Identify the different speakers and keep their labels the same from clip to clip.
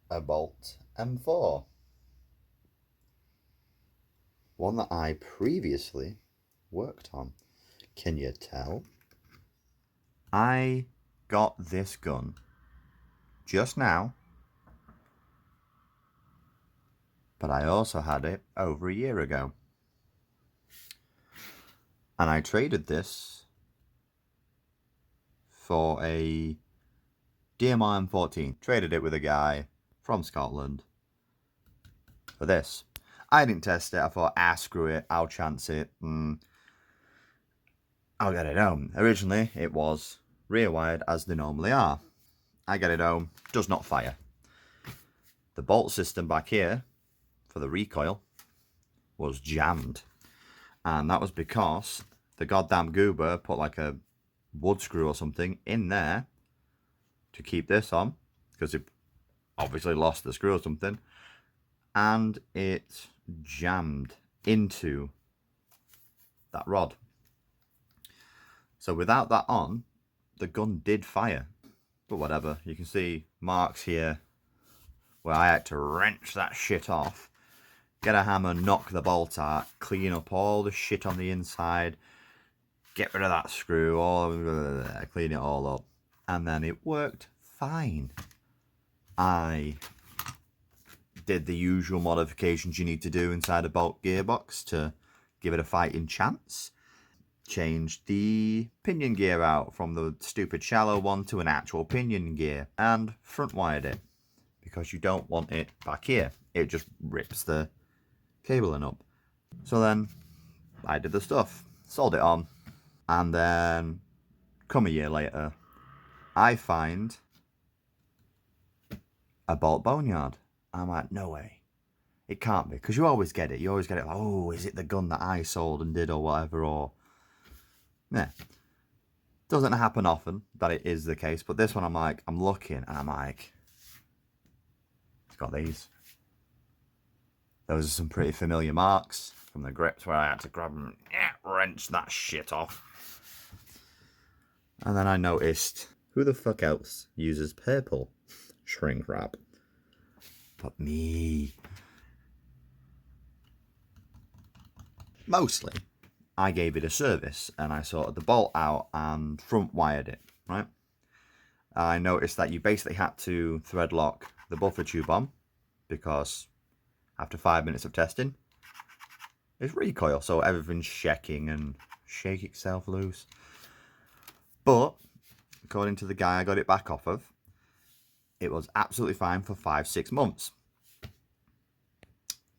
Speaker 1: a Bolt M4. One that I previously worked on. Can you tell? I got this gun just now, but I also had it over a year ago. And I traded this for a DMR M14. Traded it with a guy from Scotland for this. I didn't test it. I thought, screw it. I'll chance it. I'll get it home. Originally, it was rear wired as they normally are. I get it home. Does not fire. The bolt system back here for the recoil was jammed. And that was because the goddamn goober put like a wood screw or something in there to keep this on, because it obviously lost the screw or something, and it jammed into that rod. So without that on, the gun did fire. But whatever, you can see marks here where I had to wrench that shit off, get a hammer, knock the bolt out, clean up all the shit on the inside, get rid of that screw, clean it all up, and then it worked fine. I did the usual modifications you need to do inside a Bolt gearbox to give it a fighting chance. Changed the pinion gear out from the stupid shallow one to an actual pinion gear, and front wired it, because you don't want it back here. It just rips the cabling up. So then I did the stuff, sold it on, and then come a year later, I find a Bolt Boneyard. I'm like, no way. It can't be, because you always get it. You always get it like, oh, is it the gun that I sold and did or whatever, or... Yeah. Doesn't happen often that it is the case, but this one I'm like, I'm looking and I'm like, it's got these. Those are some pretty familiar marks from the grips where I had to grab them and wrench that shit off. And then I noticed, who the fuck else uses purple shrink wrap but me? Mostly, I gave it a service and I sorted the bolt out and front wired it, right? I noticed that you basically had to thread lock the buffer tube on, because after 5 minutes of testing, it's recoil, so everything's shaking and shake itself loose. But according to the guy I got it back off of, it was absolutely fine for 5-6 months.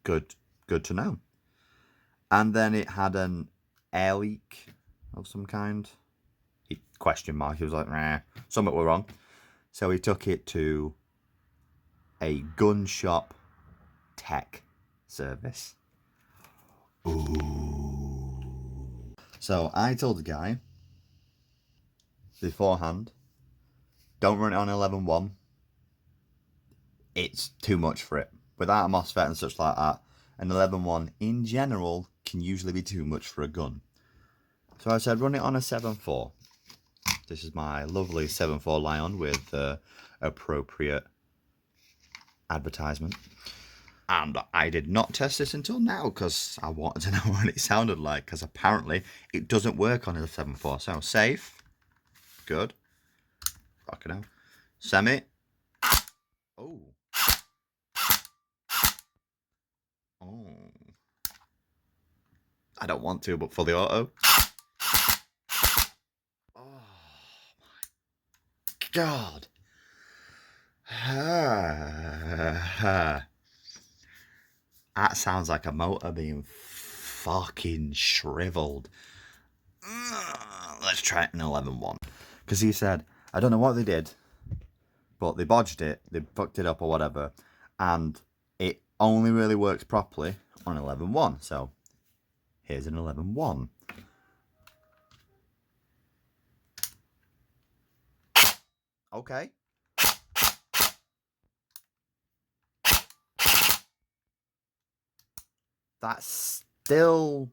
Speaker 1: Good to know. And then it had an air leak of some kind. He question mark. He was like, nah, something were wrong. So he took it to a gun shop tech service. Ooh. So I told the guy beforehand, don't run it on 11.1. It's too much for it. Without a MOSFET and such like that, an 11.1 in general can usually be too much for a gun. So I said, run it on a 7.4. This is my lovely 7.4 Lion with appropriate advertisement. And I did not test this until now, because I wanted to know what it sounded like, because apparently it doesn't work on a 7.4. So safe. Good. Fucking hell. Semi. Oh. Oh. I don't want to, but for the auto. Oh my God. That sounds like a motor being fucking shriveled. Let's try it in 11.1. Because he said, I don't know what they did, but they bodged it, they fucked it up or whatever, and it only really works properly on 11.1. So here's an 11.1. Okay. That's still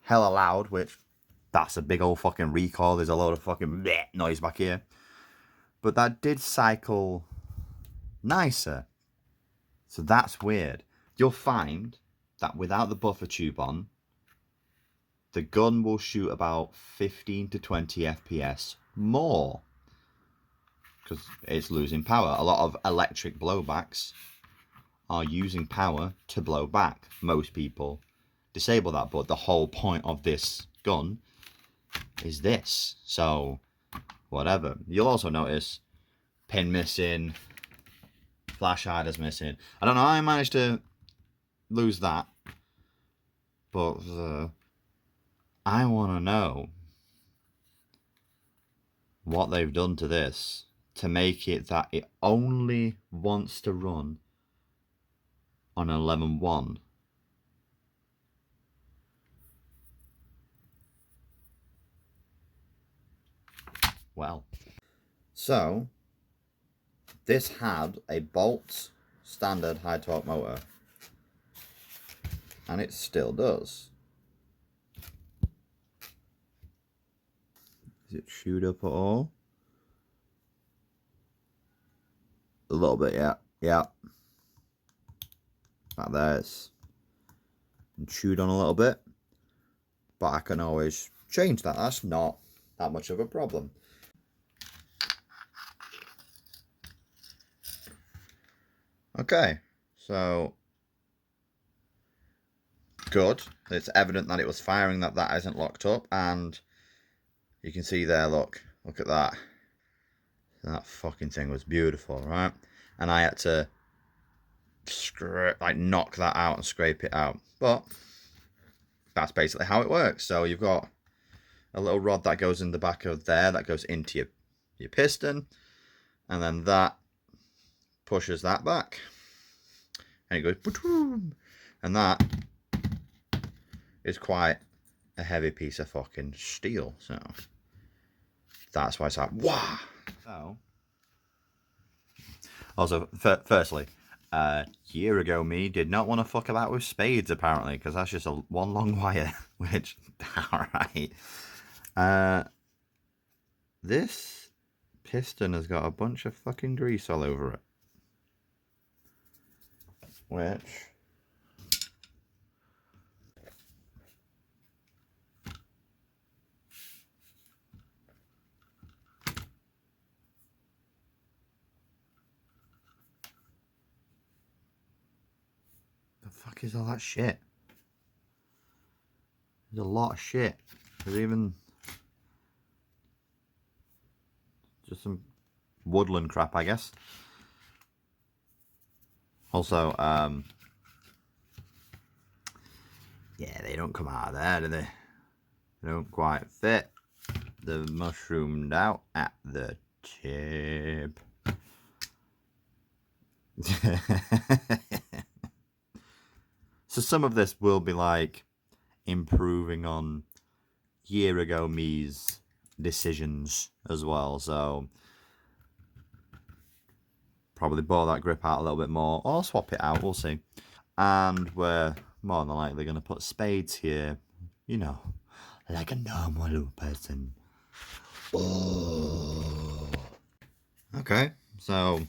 Speaker 1: hella loud, which that's a big old fucking recoil. There's a load of fucking noise back here. But that did cycle nicer. So that's weird. You'll find that without the buffer tube on, the gun will shoot about 15 to 20 FPS more because it's losing power. A lot of electric blowbacks are using power to blow back. Most people disable that, but the whole point of this gun is this. So whatever. You'll also notice pin missing, flash hiders missing. I don't know how I managed to lose that, but I want to know what they've done to this to make it that it only wants to run on 11.1. Well, so this had a Bolt standard high torque motor, and it still does. Is it chewed up at all? A little bit, yeah. Yeah. Like this. And chewed on a little bit. But I can always change that. That's not that much of a problem. Okay. So good. It's evident that it was firing, that isn't locked up, and you can see there, look at that. That fucking thing was beautiful, right? And I had to knock that out and scrape it out. But that's basically how it works. So you've got a little rod that goes in the back of there, that goes into your piston, and then that pushes that back. And it goes, and that is quite a heavy piece of fucking steel. So that's why it's like, wow. So, also, firstly, year ago me did not want to fuck about with spades, apparently, because that's just one long wire, which, alright. This piston has got a bunch of fucking grease all over it. Which... the fuck is all that shit? There's a lot of shit. There's even just some woodland crap, I guess. Also, yeah, they don't come out of there, do they? They don't quite fit. They're mushroomed out at the tip. So some of this will be like improving on year ago me's decisions as well. So probably bore that grip out a little bit more, or swap it out, we'll see. And we're more than likely going to put spades here, you know, like a normal person. Oh. Okay, so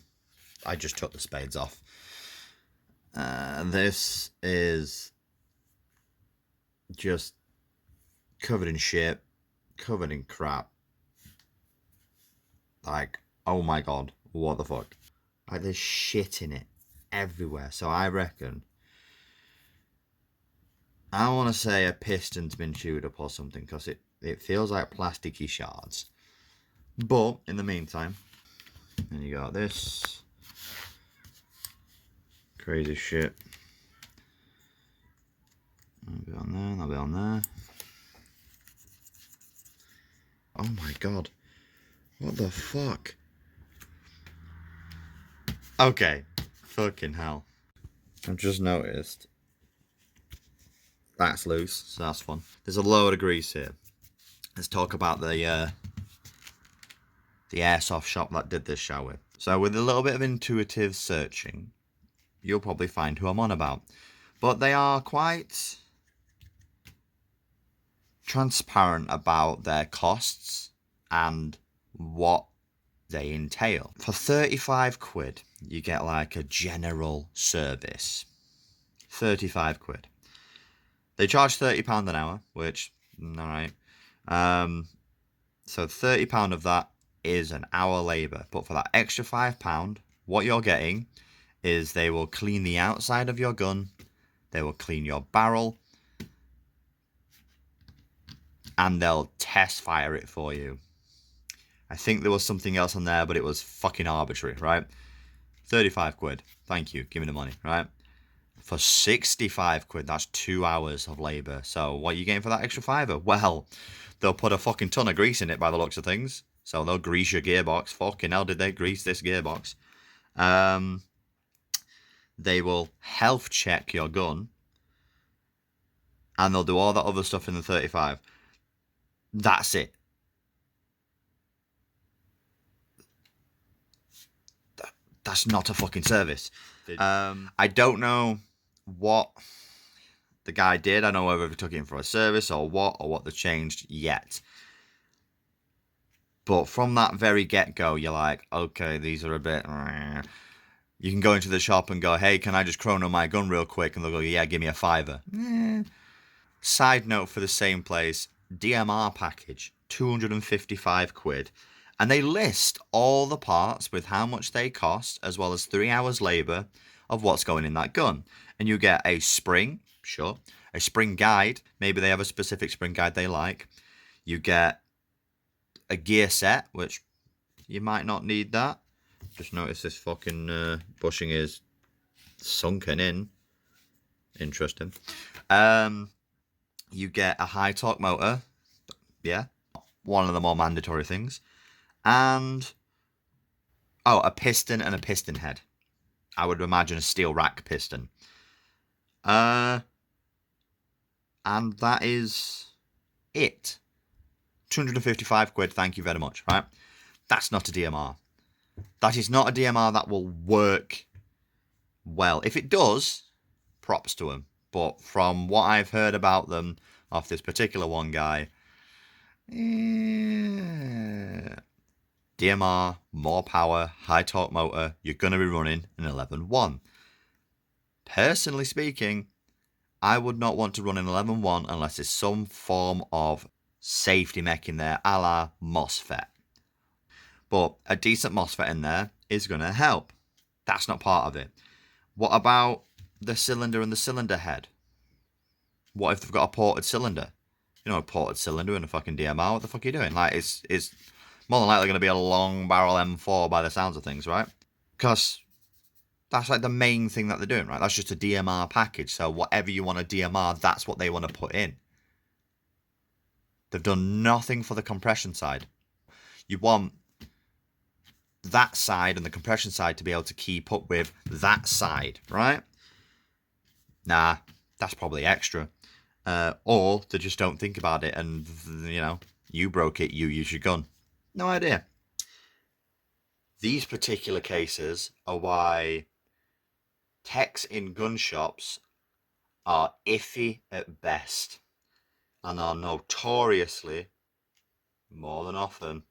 Speaker 1: I just took the spades off. This is just covered in shit, covered in crap. Like, oh my god, what the fuck? Like, there's shit in it everywhere. So I reckon, I want to say a piston's been chewed up or something, because it feels like plasticky shards. But in the meantime, then you got this crazy shit. That'll be on there, that'll be on there. Oh my god. What the fuck? Okay. Fucking hell. I've just noticed that's loose, so that's fun. There's a load of grease here. Let's talk about the Airsoft shop that did this, shall we? So with a little bit of intuitive searching, you'll probably find who I'm on about. But they are quite transparent about their costs and what they entail. For 35 quid, you get like a general service. 35 quid. They charge £30 an hour, which, alright. So £30 of that is an hour labour. But for that extra £5, what you're getting is they will clean the outside of your gun, they will clean your barrel, and they'll test fire it for you. I think there was something else on there, but it was fucking arbitrary, right? 35 quid. Thank you. Give me the money, right? For 65 quid, that's 2 hours of labour. So what are you getting for that extra fiver? Well, they'll put a fucking ton of grease in it by the looks of things. So they'll grease your gearbox. Fucking hell, did they grease this gearbox? They will health check your gun. And they'll do all that other stuff in the 35. That's it. That's not a fucking service. I don't know what the guy did. I don't know whether he took it in for a service or what they changed yet. But from that very get-go, you're like, okay, these are a bit... You can go into the shop and go, hey, can I just chrono my gun real quick? And they'll go, yeah, give me a fiver. Side note for the same place, DMR package, 255 quid. And they list all the parts with how much they cost, as well as 3 hours labour of what's going in that gun. And you get a spring, sure, a spring guide. Maybe they have a specific spring guide they like. You get a gear set, which you might not need that. Just notice this fucking bushing is sunken in. Interesting. You get a high torque motor. Yeah. One of the more mandatory things. And, a piston and a piston head. I would imagine a steel rack piston. And that is it. 255 quid, thank you very much, right? That's not a DMR. That is not a DMR that will work well. If it does, props to them. But from what I've heard about them off this particular one guy, DMR, more power, high torque motor, you're going to be running an 11.1. Personally speaking, I would not want to run an 11.1 unless there's some form of safety mech in there, a la MOSFET. But a decent MOSFET in there is going to help. That's not part of it. What about the cylinder and the cylinder head? What if they've got a ported cylinder? You know, a ported cylinder and a fucking DMR, what the fuck are you doing? Like, it's more than likely going to be a long barrel M4 by the sounds of things, right? Because that's like the main thing that they're doing, right? That's just a DMR package. So whatever you want a DMR, that's what they want to put in. They've done nothing for the compression side. You want that side and the compression side to be able to keep up with that side, right? Nah, that's probably extra. Or they just don't think about it and, you know, you broke it, you use your gun. No idea. These particular cases are why techs in gun shops are iffy at best and are notoriously, more than often,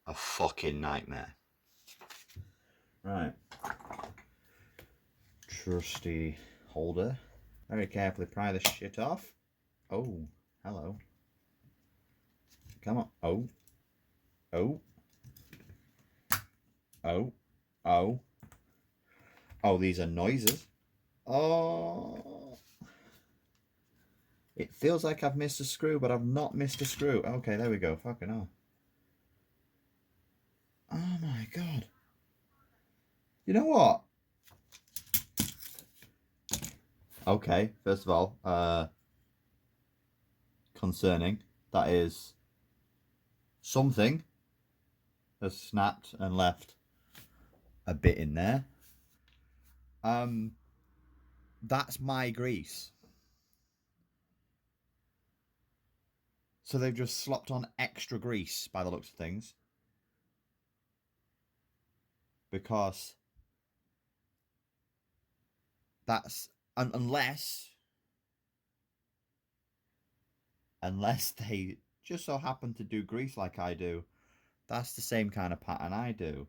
Speaker 1: a fucking nightmare. Right. Trusty holder. Very carefully pry this shit off. Oh, hello. Come on. Oh. Oh. Oh. Oh. Oh, these are noises. Oh. It feels like I've missed a screw, but I've not missed a screw. Okay, there we go. Fucking hell. Oh my god. You know what? Okay, first of all, concerning. That is something has snapped and left a bit in there. That's my grease. So they've just slopped on extra grease by the looks of things. Because that's unless they just so happen to do grease like I do. That's the same kind of pattern I do.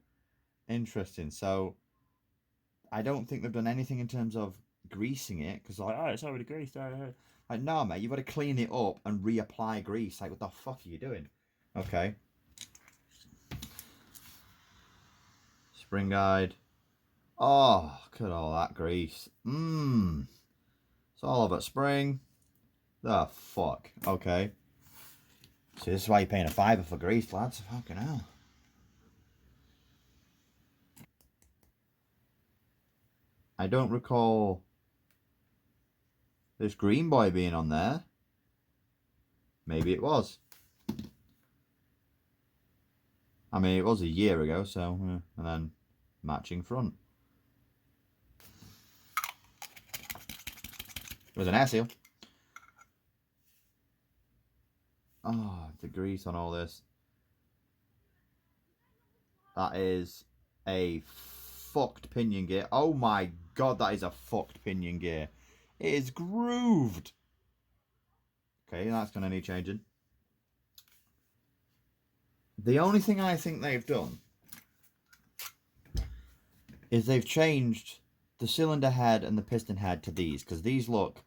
Speaker 1: Interesting. So I don't think they've done anything in terms of greasing it, because like, oh, it's already greased. Like, no, mate, you've got to clean it up and reapply grease. Like, what the fuck are you doing? Okay. Spring guide. Oh, look at all that grease. Mmm. It's all over spring. The fuck. Okay. See, this is why you're paying a fiver for grease, lads. Fucking hell. I don't recall this green boy being on there. Maybe it was. I mean, it was a year ago, so... and then matching front. It was an air seal. Oh, the grease on all this. That is a fucked pinion gear. Oh my god, that is a fucked pinion gear. It is grooved. Okay, that's going to need changing. The only thing I think they've done is they've changed the cylinder head and the piston head to these, because these look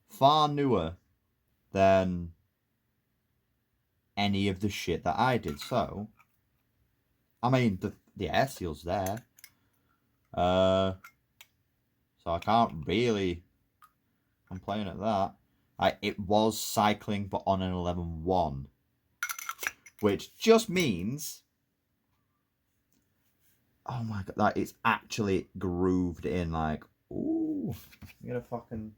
Speaker 1: far newer than any of the shit that I did. So, I mean, the air seal's there. So I can't really complain at that. It was cycling, but on an 11.1. Which just means... oh my god, that it's actually grooved in, like... ooh. I'm gonna fucking...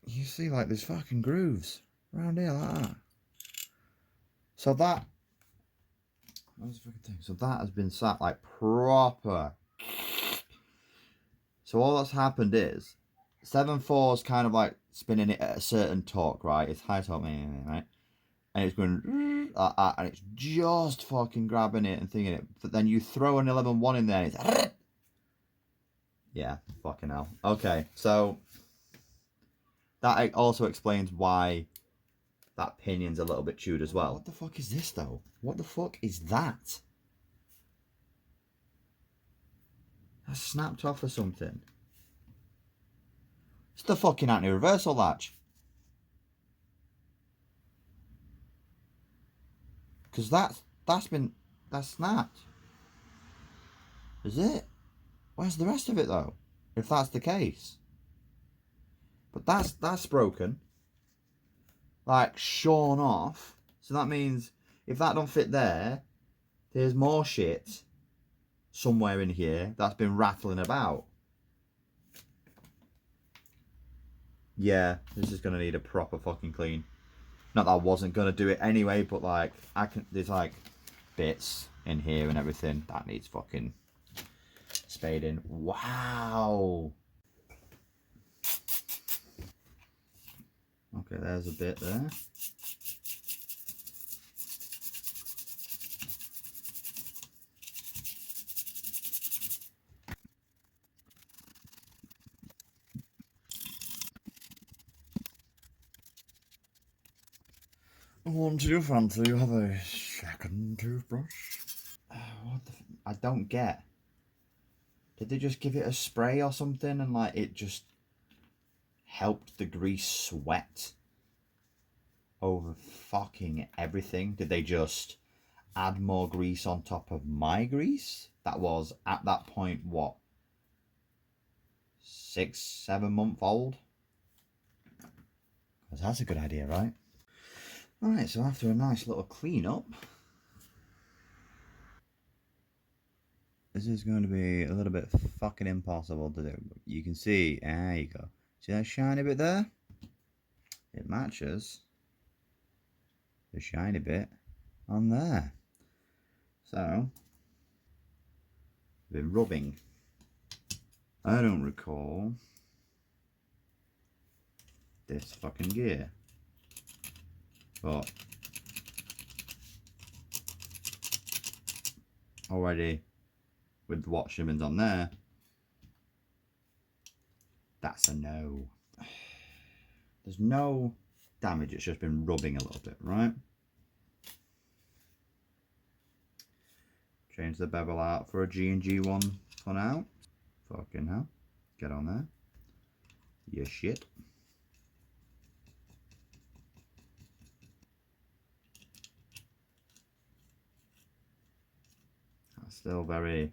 Speaker 1: you see, like, there's fucking grooves around here like that. So that... what's the fucking thing? So that has been sat, like, proper. So all that's happened is... 7.4's kind of, like, spinning it at a certain torque, right? It's high torque, right? And it's going like that, and it's just fucking grabbing it and thinking it. But then you throw an 11.1 in there, and it's... yeah, fucking hell. Okay, so that also explains why that pinion's a little bit chewed as well. What the fuck is this, though? What the fuck is that? That's snapped off or something. It's the fucking anti-reversal latch. Because that's snapped. Is it? Where's the rest of it, though? If that's the case. But that's broken. Like, shorn off. So that means if that don't fit there, there's more shit somewhere in here that's been rattling about. Yeah, this is gonna need a proper fucking clean. Not that I wasn't gonna do it anyway, but like there's like bits in here and everything that needs fucking spading. Wow. Okay, there's a bit there. One too fancy, you have a second toothbrush. What the I don't get. Did they just give it a spray or something and like it just helped the grease sweat over fucking everything? Did they just add more grease on top of my grease? That was at that point what, 6-7 month old? Because that's a good idea, right? Alright, so after a nice little clean up, this is going to be a little bit fucking impossible to do. But you can see, there you go. See that shiny bit there? It matches the shiny bit on there. So, been rubbing. I don't recall this fucking gear. But already with the watch shimmies on there, that's a no. There's no damage, it's just been rubbing a little bit, right? Change the bevel out for a G&G one for now. Fucking hell. Get on there. You shit. That's still very...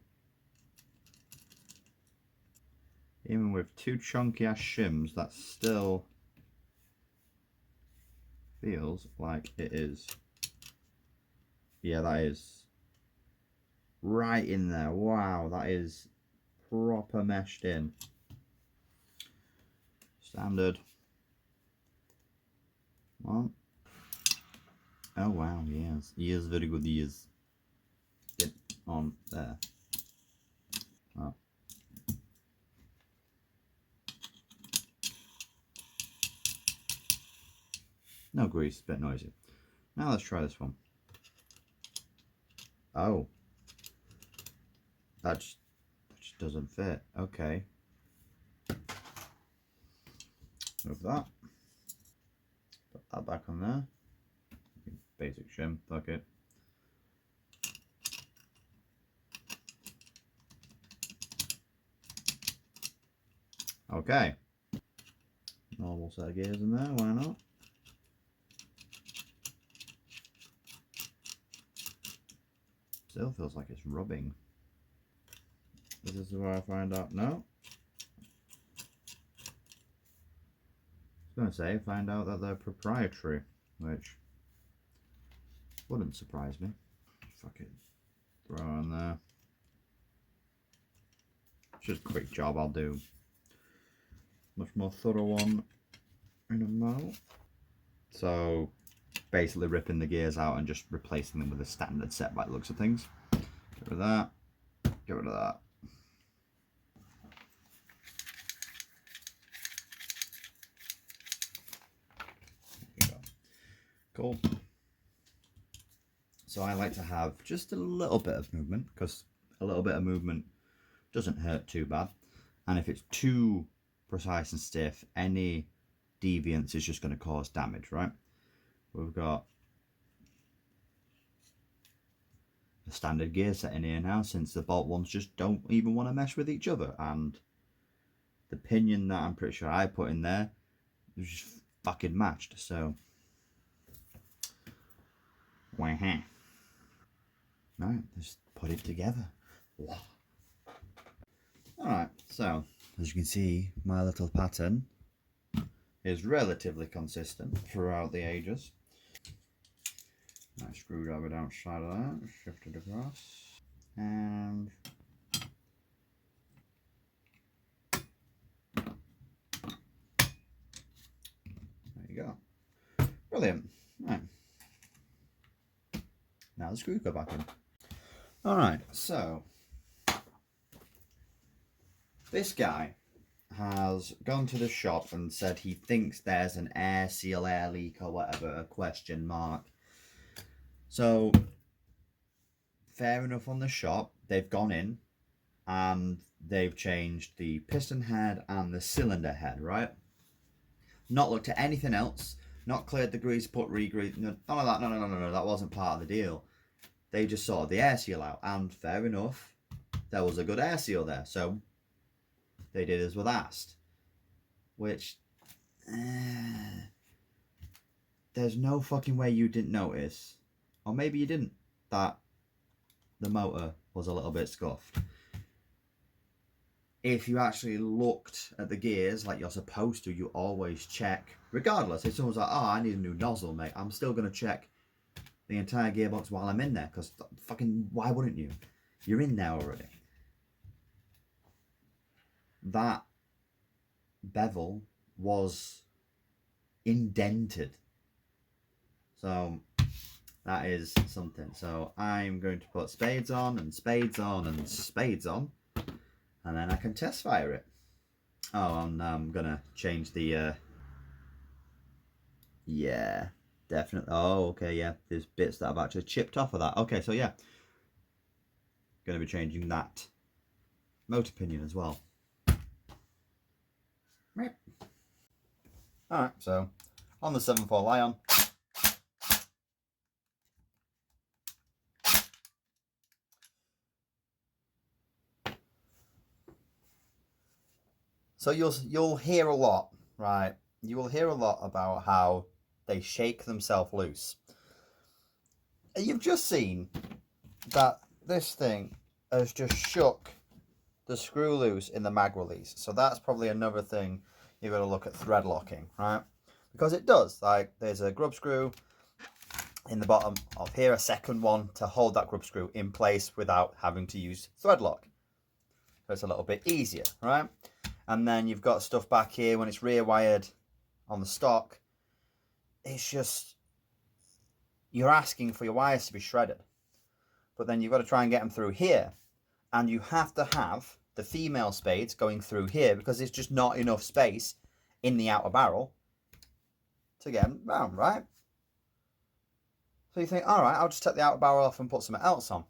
Speaker 1: Even with two chunky ass shims, that still feels like it is. Yeah, that is right in there. Wow, that is proper meshed in. Standard. One. Oh wow, yes. Yes, very good, yes. Get on there. Oh. No grease, bit noisy. Now let's try this one. Oh. That just doesn't fit. Okay. Move that. Put that back on there. Basic shim, fuck it. Okay. Normal set of gears in there, why not? Still feels like it's rubbing. This is where I find out. No. I was going to say, find out that they're proprietary, which wouldn't surprise me. Fuck it. Throw it on there. Just a quick job, I'll do much more thorough one in a moment. So basically ripping the gears out and just replacing them with a standard set by the looks of things. Get rid of that. Get rid of that. There you go. Cool. So I like to have just a little bit of movement, because a little bit of movement doesn't hurt too bad. And if it's too precise and stiff, any deviance is just going to cause damage, right? We've got a standard gear set in here now, since the bolt ones just don't even want to mesh with each other. And the pinion that I'm pretty sure I put in there was just fucking matched. So, right, let's put it together. Alright, so as you can see, my little pattern is relatively consistent throughout the ages. Nice screwdriver outside of that, shift it across, and there you go. Brilliant. Right. Now the screws go back in. Alright, so this guy has gone to the shop and said he thinks there's an air seal, air leak or whatever, a question mark. So, fair enough on the shop, they've gone in and they've changed the piston head and the cylinder head, right? Not looked at anything else, not cleared the grease, put re-grease, none of that, no, that wasn't part of the deal. They just sorted the air seal out, and fair enough, there was a good air seal there, so they did as was asked. Which, there's no fucking way you didn't notice, or maybe you didn't, that the motor was a little bit scuffed. If you actually looked at the gears like you're supposed to, you always check, regardless. If someone's like, oh, I need a new nozzle, mate, I'm still going to check the entire gearbox while I'm in there, because fucking, why wouldn't you? You're in there already. That bevel was indented. So that is something. So I'm going to put spades on and spades on and spades on, and then I can test fire it. Oh, and I'm gonna change the yeah, definitely. Oh, okay, yeah, there's bits that I've actually chipped off of that. Okay, so yeah, gonna be changing that motor pinion as well. Alright, so on the 7.4 Lion, So you'll hear a lot, right? You will hear a lot about how they shake themselves loose. You've just seen that this thing has just shook the screw loose in the mag release. So that's probably another thing you've got to look at thread locking, right? Because it does. Like, there's a grub screw in the bottom of here, a second one to hold that grub screw in place without having to use thread lock. So it's a little bit easier, right? And then you've got stuff back here when it's rear wired on the stock. It's just, you're asking for your wires to be shredded. But then you've got to try and get them through here. And you have to have the female spades going through here because there's just not enough space in the outer barrel to get them round, right? So you think, all right, I'll just take the outer barrel off and put something else on.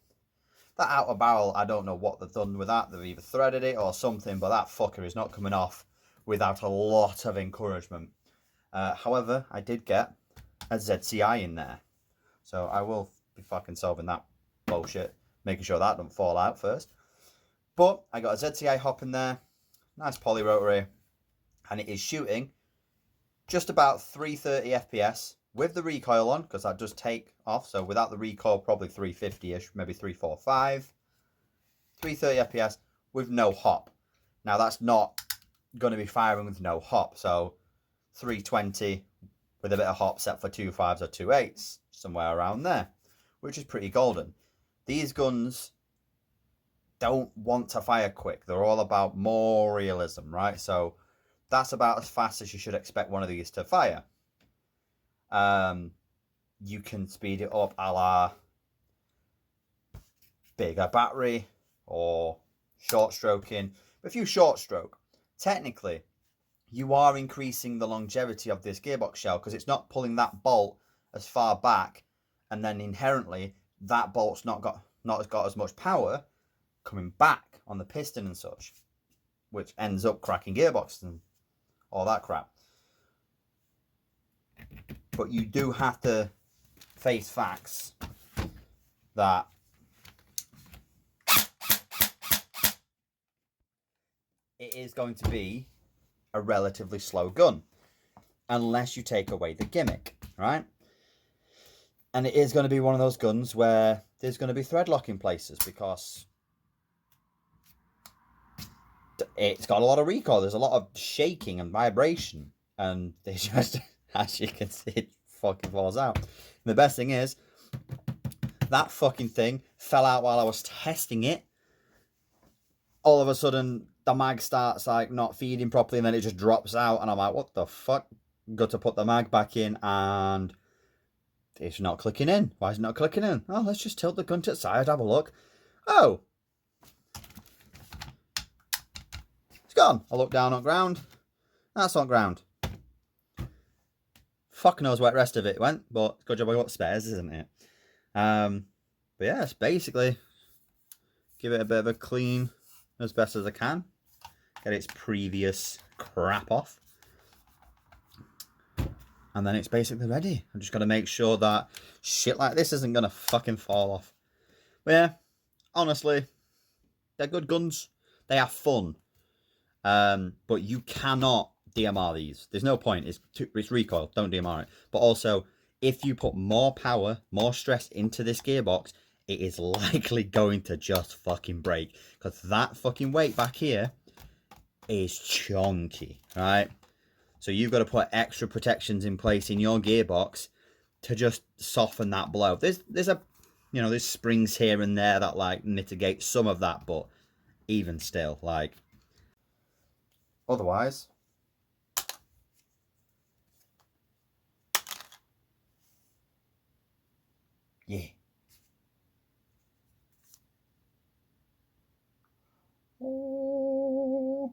Speaker 1: That outer barrel, I don't know what they've done with that. They've either threaded it or something, but that fucker is not coming off without a lot of encouragement. However, I did get a ZCI in there. So I will be fucking solving that bullshit, making sure that doesn't fall out first. But I got a ZCI hop in there, nice poly rotary, and it is shooting just about 330 FPS with the recoil on, because that does take off. So without the recoil, probably 350-ish, maybe 345. 330 FPS with no hop. Now that's not going to be firing with no hop. So 320 with a bit of hop set for 2.5s or 2.8s, somewhere around there, which is pretty golden. These guns don't want to fire quick. They're all about more realism, right? So that's about as fast as you should expect one of these to fire. You can speed it up a la bigger battery or short stroking. But if you short stroke, technically you are increasing the longevity of this gearbox shell because it's not pulling that bolt as far back, and then inherently that bolt's not got as much power coming back on the piston and such, which ends up cracking gearboxes and all that crap. But you do have to face facts that it is going to be a relatively slow gun unless you take away the gimmick, right? And it is going to be one of those guns where there's going to be thread lock in places because it's got a lot of recoil. There's a lot of shaking and vibration, and they just, as you can see, it fucking falls out. And the best thing is, that fucking thing fell out while I was testing it. All of a sudden, the mag starts like not feeding properly, and then it just drops out, and I'm like, what the fuck? Got to put the mag back in, and it's not clicking in. Why is it not clicking in? Oh, let's just tilt the gun to the side, have a look. Oh, it's gone. I look down on ground. That's on ground. Fuck knows where the rest of it went, but good job I got spares, isn't it? But yeah, it's basically give it a bit of a clean as best as I can. Get its previous crap off. And then it's basically ready. I've just got to make sure that shit like this isn't going to fucking fall off. But yeah, honestly, they're good guns. They are fun. But you cannot DMR these. There's no point. It's recoil. Don't DMR it. But also, if you put more power, more stress into this gearbox, it is likely going to just fucking break. Because that fucking weight back here is chunky, right? So you've got to put extra protections in place in your gearbox to just soften that blow. There's springs here and there that like mitigate some of that, but even still, like, otherwise, yeah. Oh.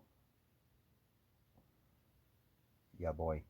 Speaker 1: Yeah, boy.